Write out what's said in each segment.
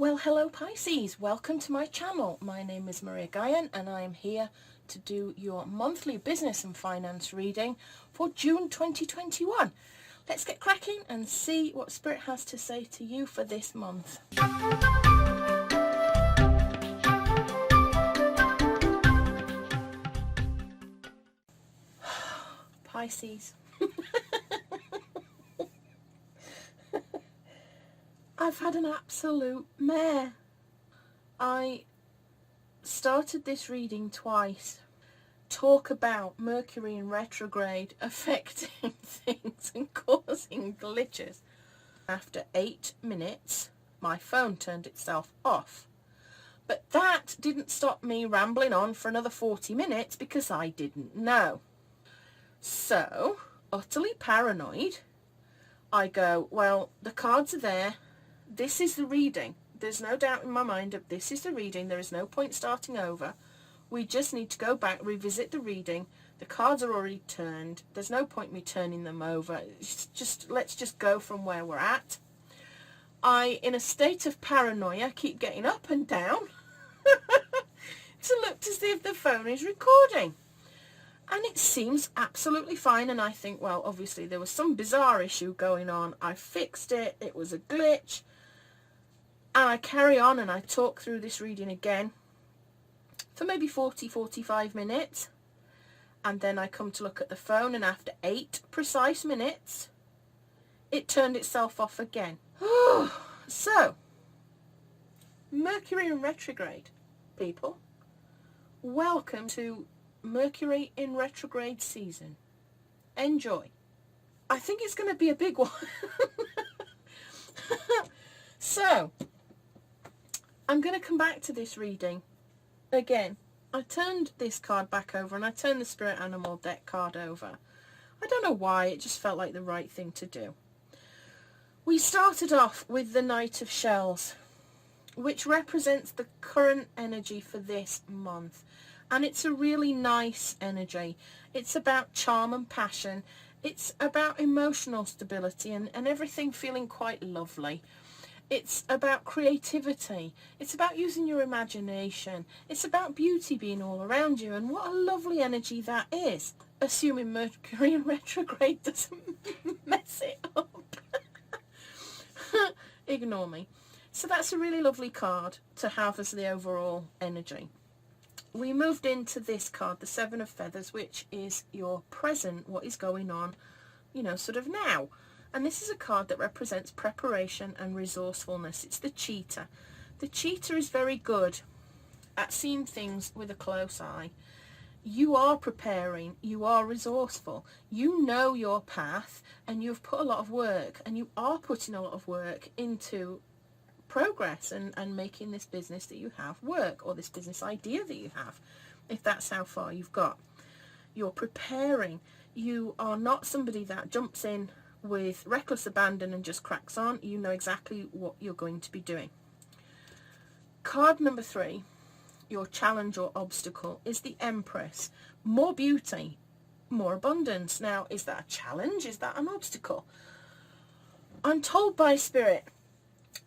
Well, hello Pisces, welcome to my channel. My name is Maria Gaian and I am here to do your monthly business and finance reading for June 2021. Let's get cracking and see what Spirit has to say to you for this month. Pisces. I've had an absolute mare. I started this reading twice. Talk about Mercury in retrograde affecting things and causing glitches. After 8 minutes, my phone turned itself off. But that didn't stop me rambling on for another 40 minutes because I didn't know. So, utterly paranoid, I go, well, the cards are there. This is the reading. There's no doubt in my mind that this is the reading. There is no point starting over. We just need to go back, revisit the reading. The cards are already turned. There's no point me turning them over. Let's just go from where we're at. I, in a state of paranoia, keep getting up and down to look to see if the phone is recording. And it seems absolutely fine. And I think, well, obviously there was some bizarre issue going on. I fixed it. It was a glitch. And I carry on and I talk through this reading again for maybe 40-45 minutes. And then I come to look at the phone, and after 8 precise minutes, it turned itself off again. So, Mercury in retrograde, people. Welcome to Mercury in retrograde season. Enjoy. I think it's going to be a big one. So, I'm going to come back to this reading again. I turned this card back over and I turned the Spirit Animal deck card over. I don't know why, it just felt like the right thing to do. We started off with the Knight of Shells, which represents the current energy for this month. And it's a really nice energy. It's about charm and passion. It's about emotional stability and everything feeling quite lovely. It's about creativity. It's about using your imagination. It's about beauty being all around you. And what a lovely energy that is. Assuming Mercury in retrograde doesn't mess it up. Ignore me. So that's a really lovely card to have as the overall energy. We moved into this card, the Seven of Feathers, which is your present, what is going on, sort of now. And this is a card that represents preparation and resourcefulness. It's the cheetah. The cheetah is very good at seeing things with a close eye. You are preparing, you are resourceful, you know your path, and you've put a lot of work, and you are putting a lot of work into progress and making this business that you have work, or this business idea that you have, if that's how far you've got. You're preparing. You are not somebody that jumps in with reckless abandon and just cracks on. You know exactly what you're going to be doing. Card number 3, your challenge or obstacle, is the Empress. More beauty, more abundance. Now, is that a challenge? Is that an obstacle? I'm told by Spirit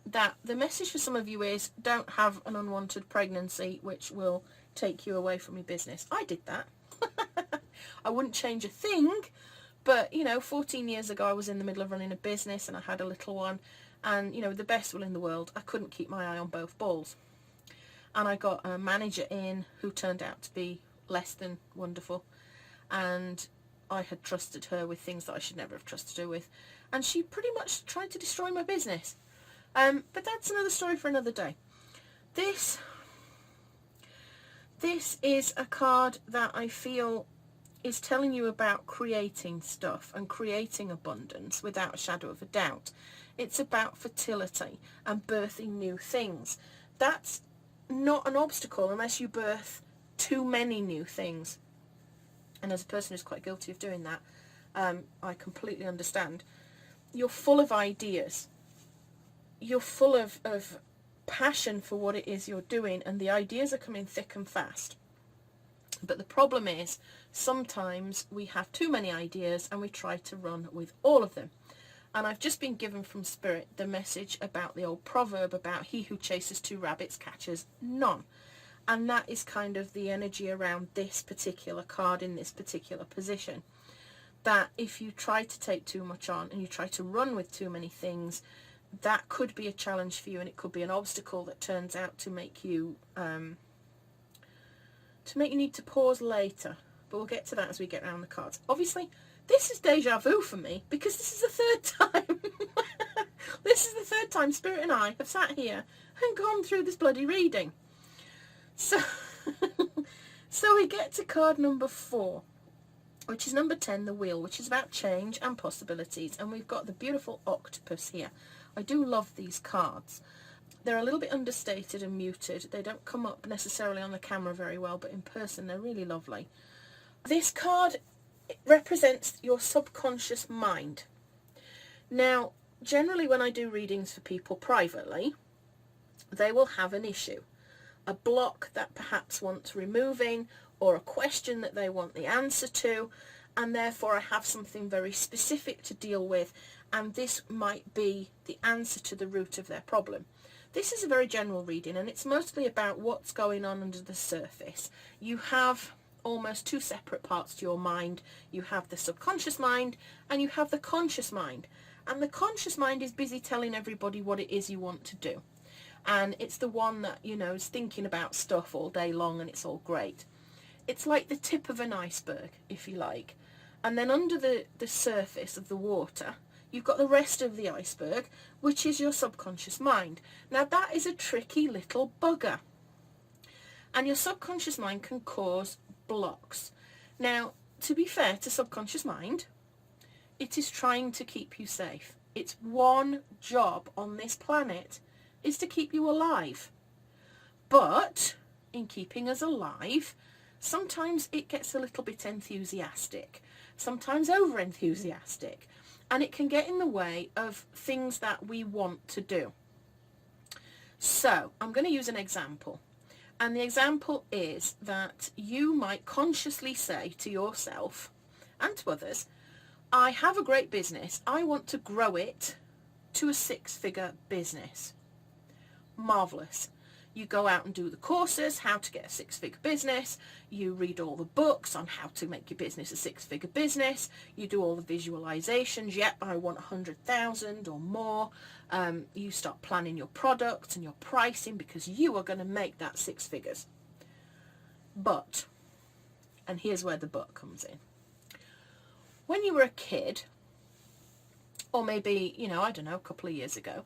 that the message for some of you is don't have an unwanted pregnancy which will take you away from your business. I did that. I wouldn't change a thing, but 14 years ago I was in the middle of running a business and I had a little one, and the best will in the world, I couldn't keep my eye on both balls. And I got a manager in who turned out to be less than wonderful, and I had trusted her with things that I should never have trusted her with, and she pretty much tried to destroy my business. But that's another story for another day. This is a card that I feel is telling you about creating stuff and creating abundance without a shadow of a doubt. It's about fertility and birthing new things. That's not an obstacle unless you birth too many new things. And as a person who's quite guilty of doing that, I completely understand. You're full of ideas. You're full of passion for what it is you're doing, and the ideas are coming thick and fast. But the problem is sometimes we have too many ideas and we try to run with all of them. And I've just been given from Spirit the message about the old proverb about he who chases two rabbits catches none. And that is kind of the energy around this particular card in this particular position. That if you try to take too much on and you try to run with too many things, that could be a challenge for you, and it could be an obstacle that turns out to make you need to pause later. But we'll get to that as we get around the cards. Obviously, this is deja vu for me because this is the third time. This is the third time Spirit and I have sat here and gone through this bloody reading. So, so we get to card number 4, which is number 10, the wheel, which is about change and possibilities. And we've got the beautiful octopus here. I do love these cards. They're a little bit understated and muted. They don't come up necessarily on the camera very well, but in person they're really lovely. This card represents your subconscious mind. Now, generally when I do readings for people privately, they will have an issue, a block that perhaps wants removing, or a question that they want the answer to, and therefore I have something very specific to deal with, and this might be the answer to the root of their problem. This is a very general reading, and it's mostly about what's going on under the surface. You have almost two separate parts to your mind. You have the subconscious mind and you have the conscious mind. And the conscious mind is busy telling everybody what it is you want to do. And it's the one that, you know, is thinking about stuff all day long, and it's all great. It's like the tip of an iceberg, if you like. And then under the surface of the water, you've got the rest of the iceberg, which is your subconscious mind. Now that is a tricky little bugger. And your subconscious mind can cause blocks. Now, to be fair to subconscious mind, it is trying to keep you safe. Its one job on this planet is to keep you alive. But in keeping us alive, sometimes it gets a little bit enthusiastic, sometimes over enthusiastic, and it can get in the way of things that we want to do. So I'm going to use an example. And the example is that you might consciously say to yourself and to others, I have a great business. I want to grow it to a 6-figure business. Marvellous. You go out and do the courses, how to get a 6-figure business. You read all the books on how to make your business a 6-figure business. You do all the visualizations. Yep, I want 100,000 or more. You start planning your products and your pricing because you are going to make that 6 figures. But, and here's where the but comes in. When you were a kid, or maybe, you know, I don't know, a couple of years ago,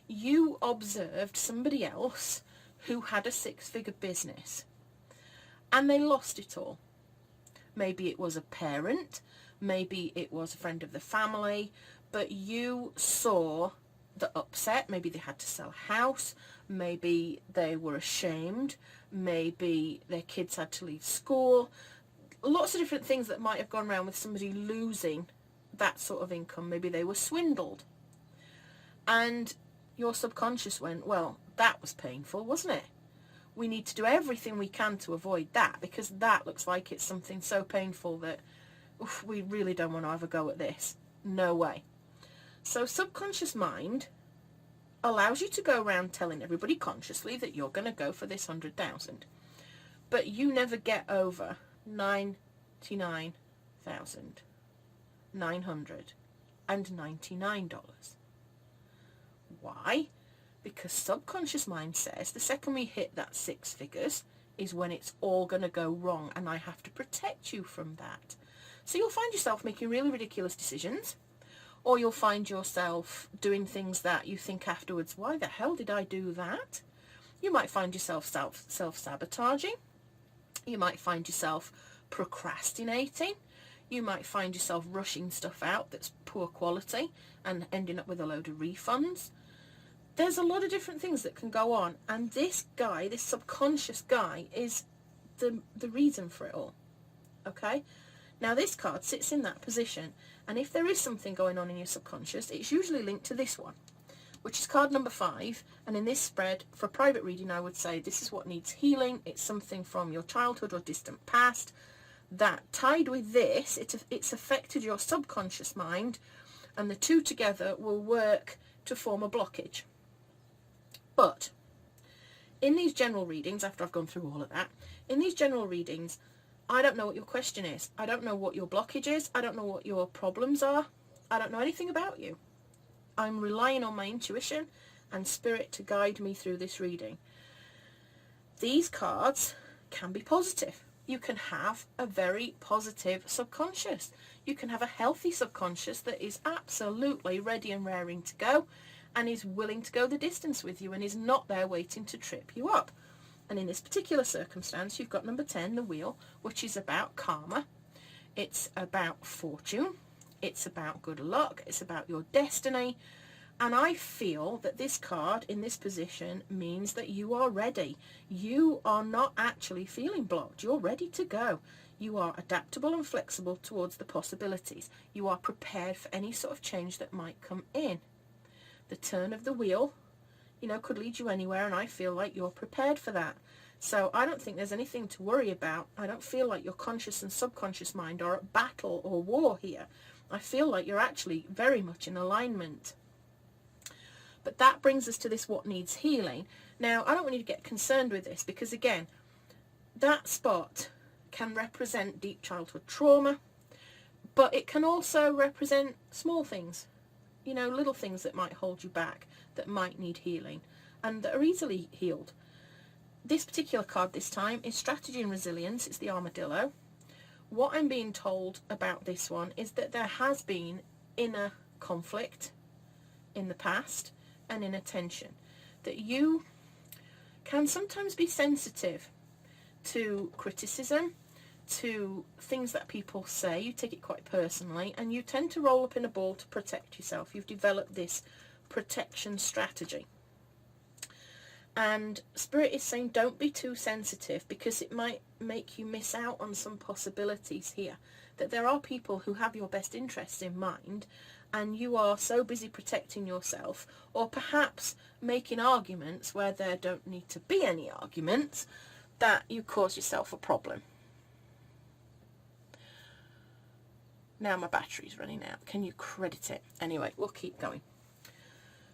you observed somebody else who had a 6-figure business and they lost it all. Maybe it was a parent, maybe it was a friend of the family, but you saw the upset. Maybe they had to sell a house, maybe they were ashamed, maybe their kids had to leave school. Lots of different things that might have gone around with somebody losing that sort of income. Maybe they were swindled. And your subconscious went, well, that was painful, wasn't it? We need to do everything we can to avoid that, because that looks like it's something so painful that we really don't want to have a go at this. No way. So subconscious mind allows you to go around telling everybody consciously that you're going to go for this 100,000. But you never get over $99,999. Why? Because subconscious mind says the second we hit that 6 figures is when it's all going to go wrong, and I have to protect you from that. So you'll find yourself making really ridiculous decisions, or you'll find yourself doing things that you think afterwards, why the hell did I do that? You might find yourself self-sabotaging. You might find yourself procrastinating. You might find yourself rushing stuff out that's poor quality and ending up with a load of refunds. There's a lot of different things that can go on, and this guy, this subconscious guy, is the reason for it all. Okay? Now this card sits in that position, and if there is something going on in your subconscious, it's usually linked to this one, which is card number 5. And in this spread, for a private reading, I would say this is what needs healing. It's something from your childhood or distant past that, tied with this, it's affected your subconscious mind and the two together will work to form a blockage. But in these general readings, after I've gone through all of that, in these general readings, I don't know what your question is. I don't know what your blockage is. I don't know what your problems are. I don't know anything about you. I'm relying on my intuition and spirit to guide me through this reading. These cards can be positive. You can have a very positive subconscious. You can have a healthy subconscious that is absolutely ready and raring to go and is willing to go the distance with you and is not there waiting to trip you up. And in this particular circumstance, you've got number 10, the wheel, which is about karma. It's about fortune. It's about good luck. It's about your destiny. And I feel that this card in this position means that you are ready. You are not actually feeling blocked. You're ready to go. You are adaptable and flexible towards the possibilities. You are prepared for any sort of change that might come in. The turn of the wheel, you know, could lead you anywhere, and I feel like you're prepared for that. So I don't think there's anything to worry about. I don't feel like your conscious and subconscious mind are at battle or war here. I feel like you're actually very much in alignment. But that brings us to this what needs healing. Now, I don't want you to get concerned with this because, again, that spot can represent deep childhood trauma, but it can also represent small things, you know, little things that might hold you back, that might need healing, and that are easily healed. This particular card this time is Strategy and Resilience. It's the armadillo. What I'm being told about this one is that there has been inner conflict in the past and inner tension, that you can sometimes be sensitive to criticism, to things that people say. You take it quite personally, and you tend to roll up in a ball to protect yourself. You've developed this protection strategy. And Spirit is saying don't be too sensitive, because it might make you miss out on some possibilities here. That there are people who have your best interests in mind, and you are so busy protecting yourself, or perhaps making arguments where there don't need to be any arguments, that you cause yourself a problem. Now my battery's running out. Can you credit it? Anyway, we'll keep going.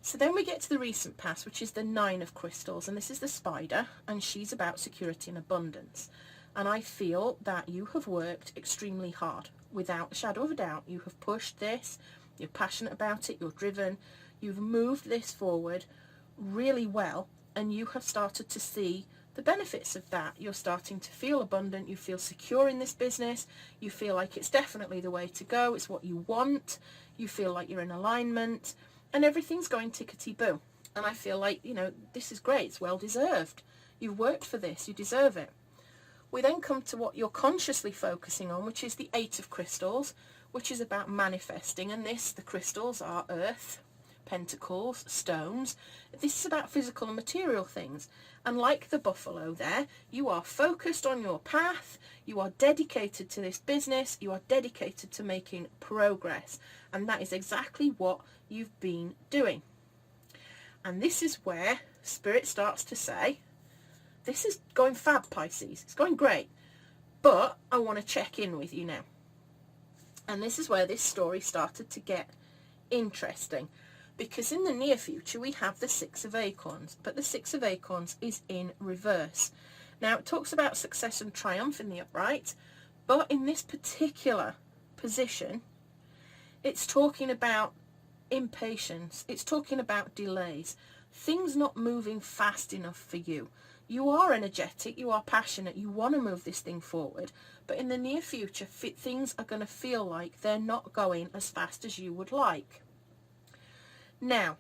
So then we get to the recent past, which is the 9 of crystals, and this is the spider, and she's about security and abundance. And I feel that you have worked extremely hard. Without a shadow of a doubt, you have pushed this, you're passionate about it, you're driven, you've moved this forward really well, and you have started to see the benefits of that. You're starting to feel abundant, you feel secure in this business, you feel like it's definitely the way to go, it's what you want, you feel like you're in alignment, and everything's going tickety-boo. And I feel like, you know, this is great, it's well deserved. You've worked for this, you deserve it. We then come to what you're consciously focusing on, which is the 8 of crystals, which is about manifesting. And this, the crystals are earth, pentacles, stones. This is about physical and material things. And like the buffalo there, you are focused on your path, you are dedicated to this business, you are dedicated to making progress. And that is exactly what you've been doing. And this is where Spirit starts to say, this is going fab, Pisces. It's going great. But I want to check in with you now. And this is where this story started to get interesting. Because in the near future, we have the 6 of acorns. But the 6 of acorns is in reverse. Now, it talks about success and triumph in the upright. But in this particular position, it's talking about impatience. It's talking about delays. Things not moving fast enough for you. You are energetic, you are passionate, you want to move this thing forward, but in the near future, things are going to feel like they're not going as fast as you would like. Now,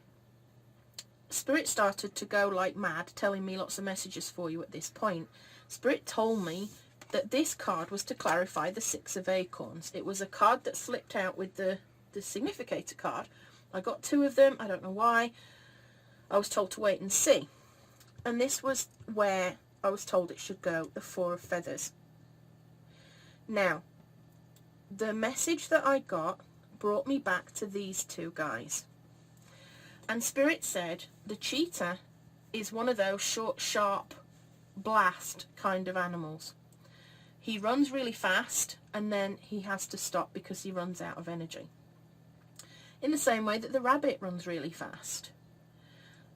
Spirit started to go like mad, telling me lots of messages for you at this point. Spirit told me that this card was to clarify the 6 of acorns. It was a card that slipped out with the significator card. I got 2 of them, I don't know why. I was told to wait and see. And this was where I was told it should go, the 4 of feathers. Now, the message that I got brought me back to these 2 guys. And Spirit said the cheetah is one of those short, sharp, blast kind of animals. He runs really fast and then he has to stop because he runs out of energy. in the same way that the rabbit runs really fast.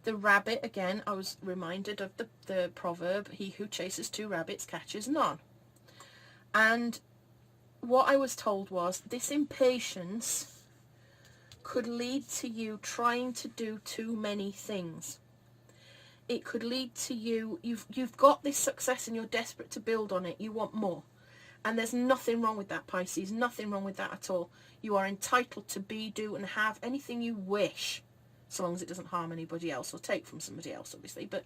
The rabbit, again, I was reminded of the proverb, he who chases two rabbits catches none. And what I was told was this impatience could lead to you trying to do too many things. It could lead to you've got this success and you're desperate to build on it. You want more. And there's nothing wrong with that, Pisces. Nothing wrong with that at all. You are entitled to be, do and have anything you wish, so long as it doesn't harm anybody else or take from somebody else, obviously. But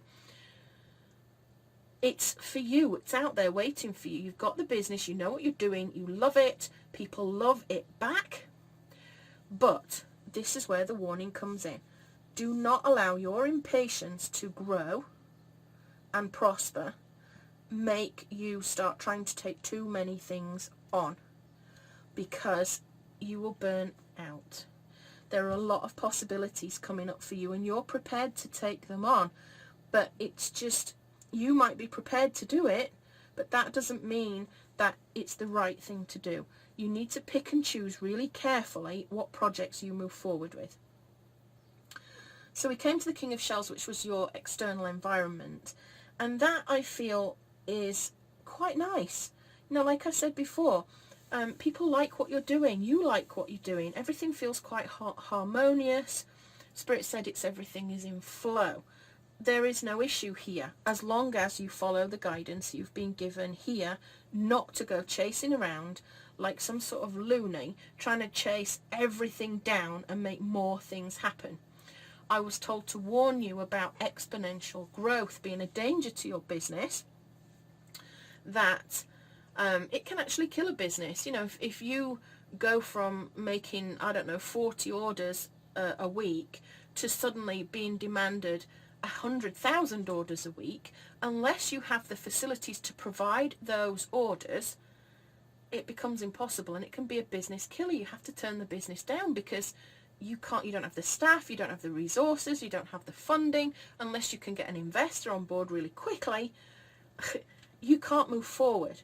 it's for you. It's out there waiting for you. You've got the business. You know what you're doing. You love it. People love it back. But this is where the warning comes in. Do not allow your impatience to grow and prosper, make you start trying to take too many things on, because you will burn out. There are a lot of possibilities coming up for you and you're prepared to take them on, but it's just, you might be prepared to do it, but that doesn't mean that it's the right thing to do. You need to pick and choose really carefully what projects you move forward with. So we came to the King of Shells, which was your external environment, and that I feel is quite nice. You know, like I said before, people like what you're doing, you like what you're doing, everything feels quite harmonious. Spirit said everything is in flow. There is no issue here, as long as you follow the guidance you've been given here, not to go chasing around like some sort of loony, trying to chase everything down and make more things happen. I was told to warn you about exponential growth being a danger to your business, that it can actually kill a business. You know, if you go from making, I don't know, 40 orders a week to suddenly being demanded 100,000 orders a week, unless you have the facilities to provide those orders, it becomes impossible, and it can be a business killer. You have to turn the business down because you don't have the staff, you don't have the resources, you don't have the funding. Unless you can get an investor on board really quickly, you can't move forward.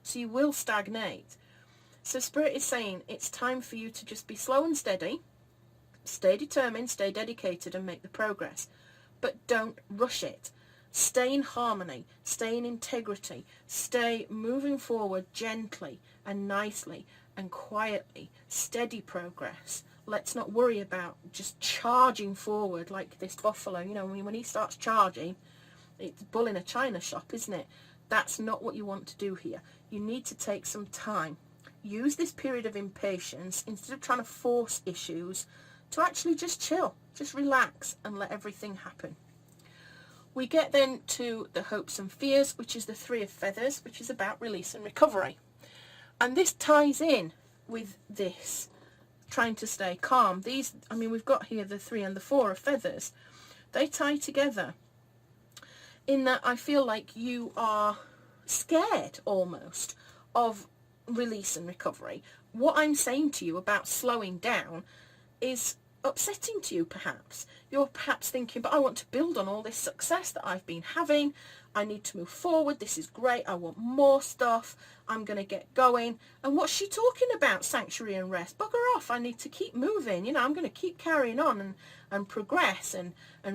So you will stagnate. So Spirit is saying it's time for you to just be slow and steady, stay determined, stay dedicated, and make the progress. But don't rush it. Stay in harmony, stay in integrity, stay moving forward gently and nicely and quietly, steady progress. Let's not worry about just charging forward like this buffalo. You know, when he starts charging, it's bull in a china shop, isn't it? That's not what you want to do here. You need to take some time. Use this period of impatience, instead of trying to force issues, to actually just chill, just relax and let everything happen. We get then to the hopes and fears, which is the Three of Feathers, which is about release and recovery. And this ties in with this, trying to stay calm. These, I mean, we've got here the 3 and the 4 of feathers. They tie together in that I feel like you are scared almost of release and recovery. What I'm saying to you about slowing down is upsetting to you, perhaps. You're perhaps thinking, but I want to build on all this success that I've been having. I need to move forward. This is great. I want more stuff. I'm going to get going. And what's she talking about? Sanctuary and rest. Bugger off. I need to keep moving. You know, I'm going to keep carrying on and progress and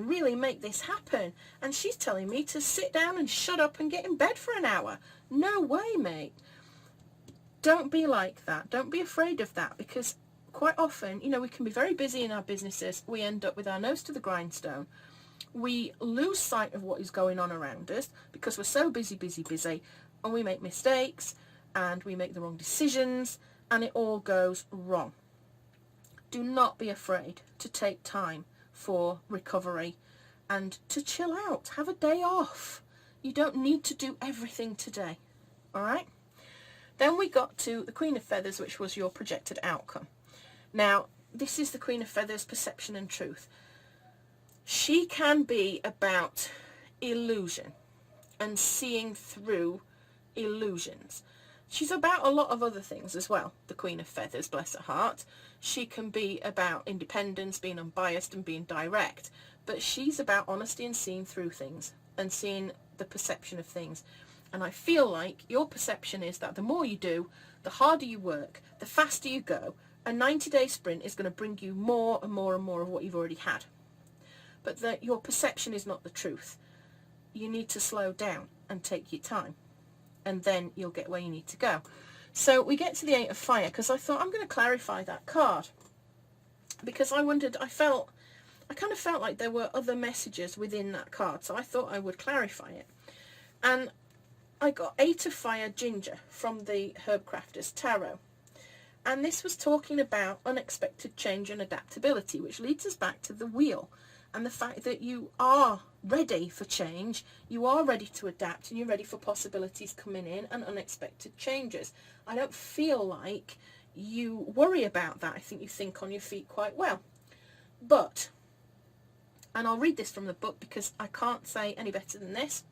really make this happen. And she's telling me to sit down and shut up and get in bed for an hour. No way, mate. Don't be like that. Don't be afraid of that, because quite often, you know, we can be very busy in our businesses. We end up with our nose to the grindstone. We lose sight of what is going on around us because we're so busy, and we make mistakes and we make the wrong decisions and it all goes wrong. Do not be afraid to take time for recovery and to chill out. Have a day off. You don't need to do everything today. All right? Then we got to the Queen of Feathers, which was your projected outcome. Now, this is the Queen of Feathers, perception and truth. She can be about illusion and seeing through illusions. She's about a lot of other things as well, the Queen of Feathers, bless her heart. She can be about independence, being unbiased and being direct, but she's about honesty and seeing through things and seeing the perception of things. And I feel like your perception is that the more you do, the harder you work, the faster you go, A 90-day sprint is going to bring you more and more and more of what you've already had. But that your perception is not the truth. You need to slow down and take your time, and then you'll get where you need to go. So we get to the Eight of Fire, because I thought I'm going to clarify that card, because I wondered, I kind of felt like there were other messages within that card, so I thought I would clarify it. And I got Eight of Fire Ginger from the Herb Crafters Tarot, and this was talking about unexpected change and adaptability, which leads us back to the wheel and the fact that you are ready for change, you are ready to adapt, and you're ready for possibilities coming in and unexpected changes. I don't feel like you worry about that. I think you think on your feet quite well. But, and I'll read this from the book because I can't say any better than this.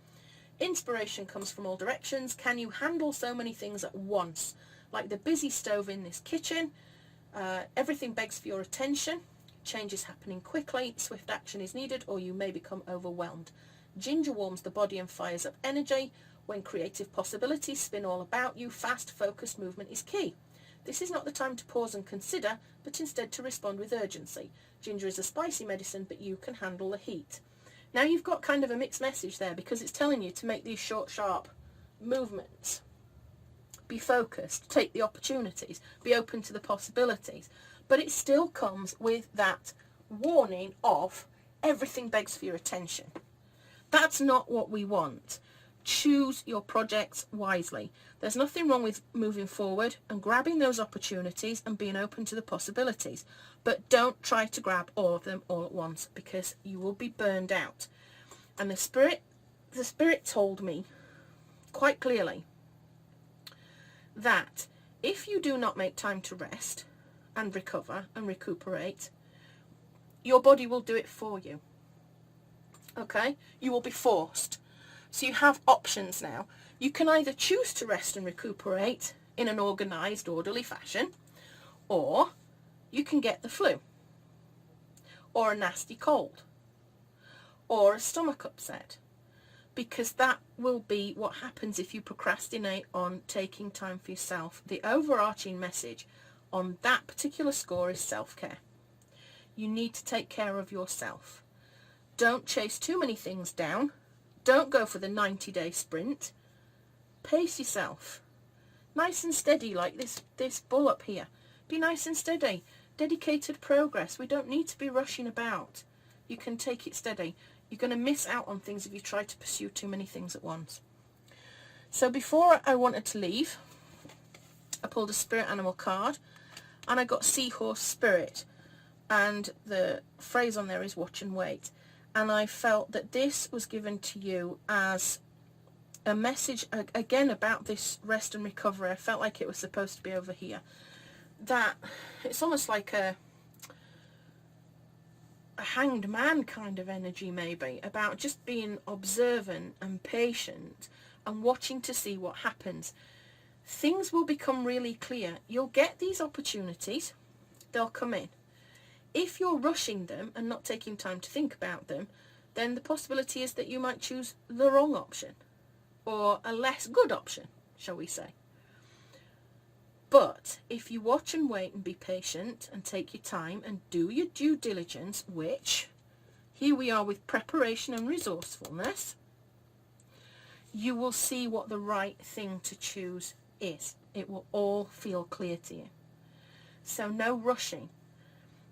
Inspiration comes from all directions. Can you handle so many things at once? Like the busy stove in this kitchen, everything begs for your attention. Change is happening quickly, swift action is needed, or you may become overwhelmed. Ginger warms the body and fires up energy. When creative possibilities spin all about you, fast, focused movement is key. This is not the time to pause and consider, but instead to respond with urgency. Ginger is a spicy medicine, but you can handle the heat. Now you've got kind of a mixed message there, because it's telling you to make these short, sharp movements. Be focused, take the opportunities, be open to the possibilities. But it still comes with that warning of everything begs for your attention. That's not what we want. Choose your projects wisely. There's nothing wrong with moving forward and grabbing those opportunities and being open to the possibilities. But don't try to grab all of them all at once, because you will be burned out. And the spirit told me quite clearly that if you do not make time to rest and recover and recuperate, your body will do it for you. Okay? You will be forced. So you have options now. You can either choose to rest and recuperate in an organised, orderly fashion, or you can get the flu, or a nasty cold, or a stomach upset, because that will be what happens if you procrastinate on taking time for yourself. The overarching message on that particular score is self-care. You need to take care of yourself. Don't chase too many things down. Don't go for the 90-day sprint. Pace yourself. Nice and steady, like this bull up here. Be nice and steady. Dedicated progress. We don't need to be rushing about. You can take it steady. You're going to miss out on things if you try to pursue too many things at once. So before I wanted to leave, I pulled a spirit animal card, and I got Seahorse Spirit, and the phrase on there is watch and wait. And I felt that this was given to you as a message, again, about this rest and recovery. I felt like it was supposed to be over here. That it's almost like a hanged man kind of energy, maybe, about just being observant and patient and watching to see what happens. Things will become really clear. You'll get these opportunities. They'll come in. If you're rushing them and not taking time to think about them, then the possibility is that you might choose the wrong option, or a less good option, shall we say. But if you watch and wait and be patient and take your time and do your due diligence, which here we are with preparation and resourcefulness, you will see what the right thing to choose is. It will all feel clear to you. So no rushing.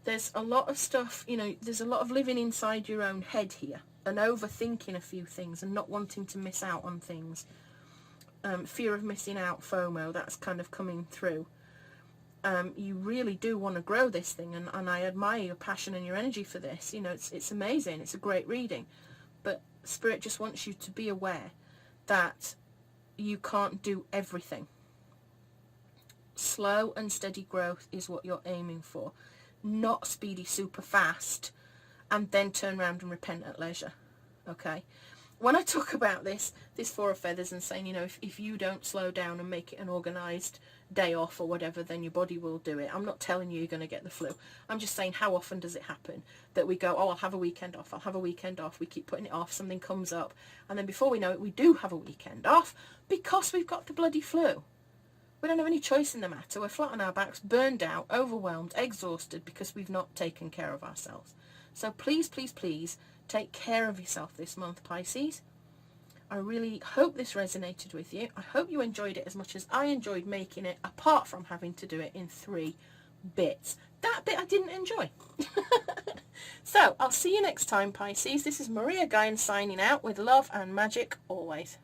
There's a lot of stuff, there's a lot of living inside your own head here and overthinking a few things and not wanting to miss out on things. Fear of missing out, FOMO, that's kind of coming through. You really do want to grow this thing, and I admire your passion and your energy for this. It's amazing. It's a great reading. But Spirit just wants you to be aware that you can't do everything. Slow and steady growth is what you're aiming for. Not speedy, super fast, and then turn around and repent at leisure. Okay? When I talk about this Four of Feathers and saying, if you don't slow down and make it an organised day off or whatever, then your body will do it. I'm not telling you you're going to get the flu. I'm just saying, how often does it happen that we go, oh, I'll have a weekend off, I'll have a weekend off. We keep putting it off, something comes up, and then before we know it, we do have a weekend off because we've got the bloody flu. We don't have any choice in the matter. We're flat on our backs, burned out, overwhelmed, exhausted because we've not taken care of ourselves. So please, please, please take care of yourself this month, Pisces. I really hope this resonated with you. I hope you enjoyed it as much as I enjoyed making it, apart from having to do it in 3 bits. That bit I didn't enjoy. So, I'll see you next time, Pisces. This is Maria Gaian signing out with love and magic always.